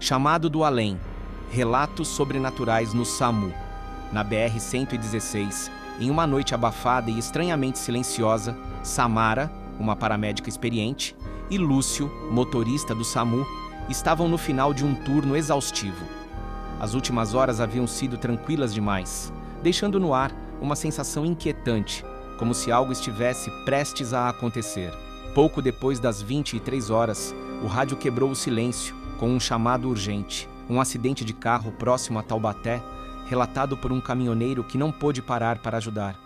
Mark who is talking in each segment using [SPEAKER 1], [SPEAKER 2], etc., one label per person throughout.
[SPEAKER 1] Chamado do Além. Relatos sobrenaturais no SAMU. Na BR-116, em uma noite abafada e estranhamente silenciosa, Samara, uma paramédica experiente, e Lúcio, motorista do SAMU, estavam no final de um turno exaustivo. As últimas horas haviam sido tranquilas demais, deixando no ar uma sensação inquietante, como se algo estivesse prestes a acontecer. Pouco depois das 23 horas, o rádio quebrou o silêncio com um chamado urgente. Um acidente de carro próximo a Taubaté, relatado por um caminhoneiro que não pôde parar para ajudar.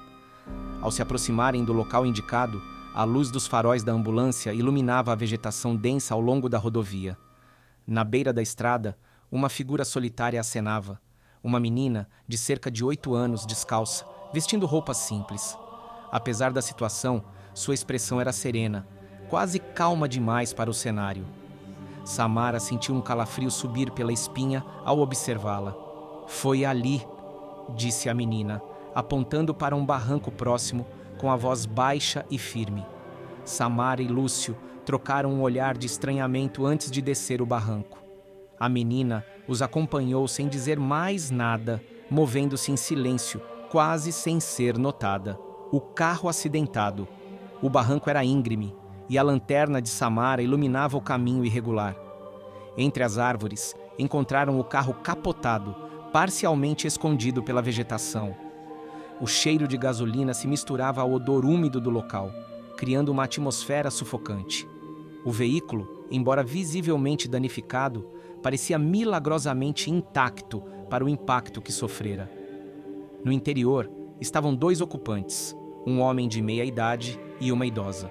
[SPEAKER 1] Ao se aproximarem do local indicado, a luz dos faróis da ambulância iluminava a vegetação densa ao longo da rodovia. Na beira da estrada, uma figura solitária acenava. Uma menina de cerca de 8 anos, descalça, vestindo roupas simples. Apesar da situação, sua expressão era serena, quase calma demais para o cenário. Samara sentiu um calafrio subir pela espinha ao observá-la. "Foi ali", disse a menina, apontando para um barranco próximo, com a voz baixa e firme. Samara e Lúcio trocaram um olhar de estranhamento antes de descer o barranco. A menina os acompanhou sem dizer mais nada, movendo-se em silêncio, quase sem ser notada. O carro acidentado. O barranco era íngreme, e a lanterna de Samara iluminava o caminho irregular. Entre as árvores, encontraram o carro capotado, parcialmente escondido pela vegetação. O cheiro de gasolina se misturava ao odor úmido do local, criando uma atmosfera sufocante. O veículo, embora visivelmente danificado, parecia milagrosamente intacto para o impacto que sofrera. No interior, estavam 2 ocupantes, um homem de meia idade e uma idosa.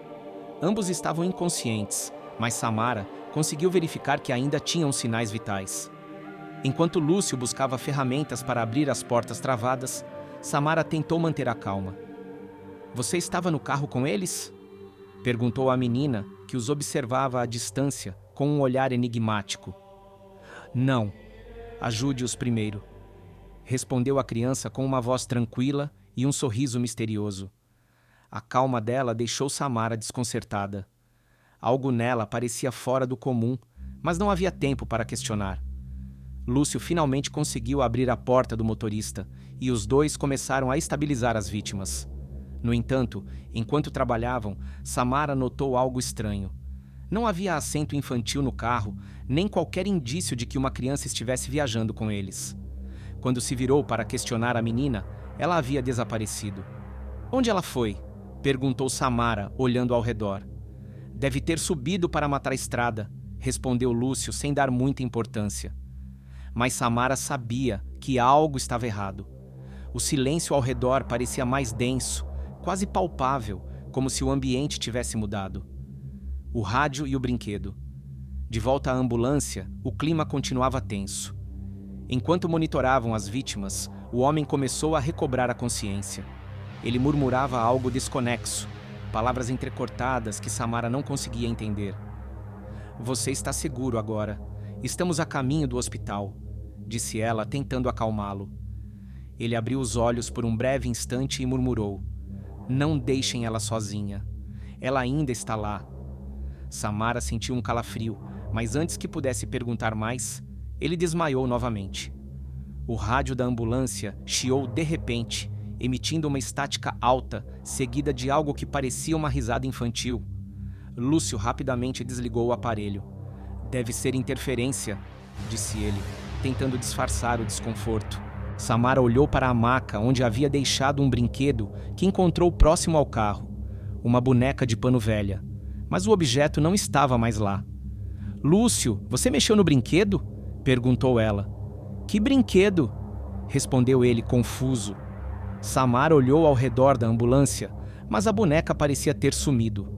[SPEAKER 1] Ambos estavam inconscientes, mas Samara conseguiu verificar que ainda tinham sinais vitais. Enquanto Lúcio buscava ferramentas para abrir as portas travadas, Samara tentou manter a calma. "Você estava no carro com eles?" perguntou a menina, que os observava à distância com um olhar enigmático. "Não. Ajude-os primeiro", respondeu a criança com uma voz tranquila e um sorriso misterioso. A calma dela deixou Samara desconcertada. Algo nela parecia fora do comum, mas não havia tempo para questionar. Lúcio finalmente conseguiu abrir a porta do motorista e os dois começaram a estabilizar as vítimas. No entanto, enquanto trabalhavam, Samara notou algo estranho. Não havia assento infantil no carro, nem qualquer indício de que uma criança estivesse viajando com eles. Quando se virou para questionar a menina, ela havia desaparecido. "Onde ela foi?" perguntou Samara, olhando ao redor. "Deve ter subido para matar a estrada", respondeu Lúcio sem dar muita importância. Mas Samara sabia que algo estava errado. O silêncio ao redor parecia mais denso, quase palpável, como se o ambiente tivesse mudado. O rádio e o brinquedo. De volta à ambulância, o clima continuava tenso. Enquanto monitoravam as vítimas, o homem começou a recobrar a consciência. Ele murmurava algo desconexo, palavras entrecortadas que Samara não conseguia entender. "Você está seguro agora. Estamos a caminho do hospital", disse ela, tentando acalmá-lo. Ele abriu os olhos por um breve instante e murmurou: "Não deixem ela sozinha. Ela ainda está lá." Samara sentiu um calafrio, mas antes que pudesse perguntar mais, ele desmaiou novamente. O rádio da ambulância chiou de repente, emitindo uma estática alta, seguida de algo que parecia uma risada infantil. Lúcio rapidamente desligou o aparelho. "Deve ser interferência", disse ele, tentando disfarçar o desconforto. Samara olhou para a maca onde havia deixado um brinquedo que encontrou próximo ao carro, uma boneca de pano velha, mas o objeto não estava mais lá. "Lúcio, você mexeu no brinquedo?" perguntou ela. "Que brinquedo?" respondeu ele, confuso. Samara olhou ao redor da ambulância, mas a boneca parecia ter sumido.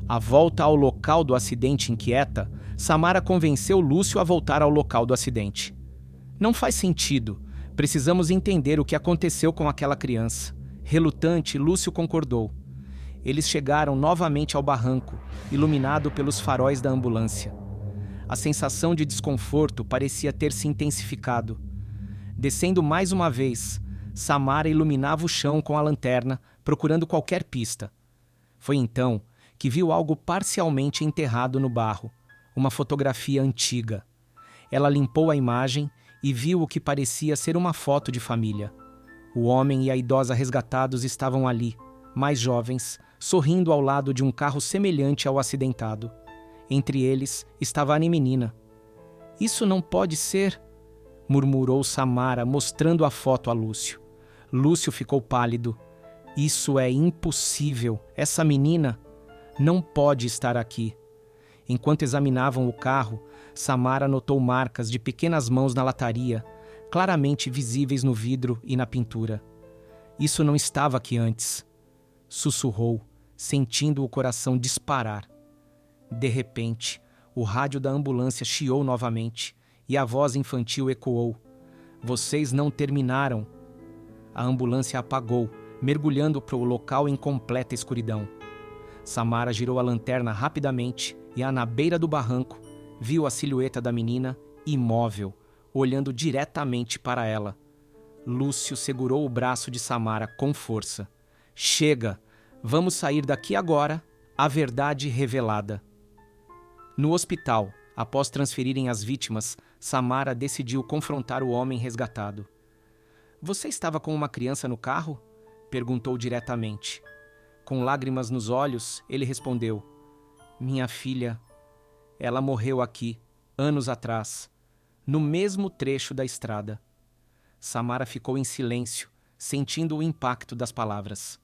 [SPEAKER 1] À volta ao local do acidente inquieta, Samara convenceu Lúcio a voltar ao local do acidente. "Não faz sentido. Precisamos entender o que aconteceu com aquela criança." Relutante, Lúcio concordou. Eles chegaram novamente ao barranco, iluminado pelos faróis da ambulância. A sensação de desconforto parecia ter se intensificado. Descendo mais uma vez, Samara iluminava o chão com a lanterna, procurando qualquer pista. Foi então que viu algo parcialmente enterrado no barro, uma fotografia antiga. Ela limpou a imagem e viu o que parecia ser uma foto de família. O homem e a idosa resgatados estavam ali, mais jovens, sorrindo ao lado de um carro semelhante ao acidentado. Entre eles estava a menina. "Isso não pode ser", murmurou Samara, mostrando a foto a Lúcio. Lúcio ficou pálido. "Isso é impossível. Essa menina não pode estar aqui." Enquanto examinavam o carro, Samara notou marcas de pequenas mãos na lataria, claramente visíveis no vidro e na pintura. "Isso não estava aqui antes", sussurrou, sentindo o coração disparar. De repente, o rádio da ambulância chiou novamente e a voz infantil ecoou: "Vocês não terminaram." A ambulância apagou, mergulhando para o local em completa escuridão. Samara girou a lanterna rapidamente e, na beira do barranco, viu a silhueta da menina, imóvel, olhando diretamente para ela. Lúcio segurou o braço de Samara com força. "Chega! Vamos sair daqui agora, a verdade revelada." No hospital, após transferirem as vítimas, Samara decidiu confrontar o homem resgatado. "Você estava com uma criança no carro?" perguntou diretamente. Com lágrimas nos olhos, ele respondeu: "Minha filha, ela morreu aqui, anos atrás, no mesmo trecho da estrada." Samara ficou em silêncio, sentindo o impacto das palavras.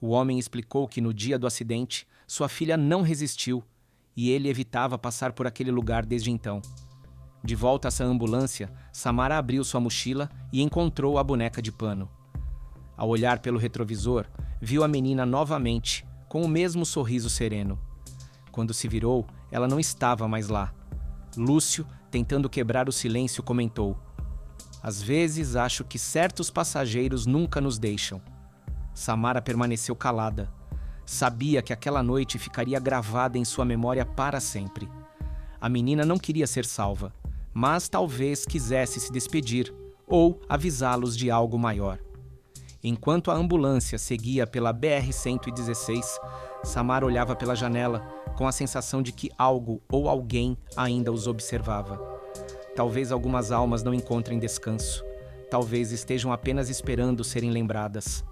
[SPEAKER 1] O homem explicou que no dia do acidente, sua filha não resistiu e ele evitava passar por aquele lugar desde então. De volta a essa ambulância, Samara abriu sua mochila e encontrou a boneca de pano. Ao olhar pelo retrovisor, viu a menina novamente, com o mesmo sorriso sereno. Quando se virou, ela não estava mais lá. Lúcio, tentando quebrar o silêncio, comentou: "Às vezes acho que certos passageiros nunca nos deixam." Samara permaneceu calada. Sabia que aquela noite ficaria gravada em sua memória para sempre. A menina não queria ser salva, mas talvez quisesse se despedir ou avisá-los de algo maior. Enquanto a ambulância seguia pela BR-116, Samara olhava pela janela com a sensação de que algo ou alguém ainda os observava. Talvez algumas almas não encontrem descanso. Talvez estejam apenas esperando serem lembradas.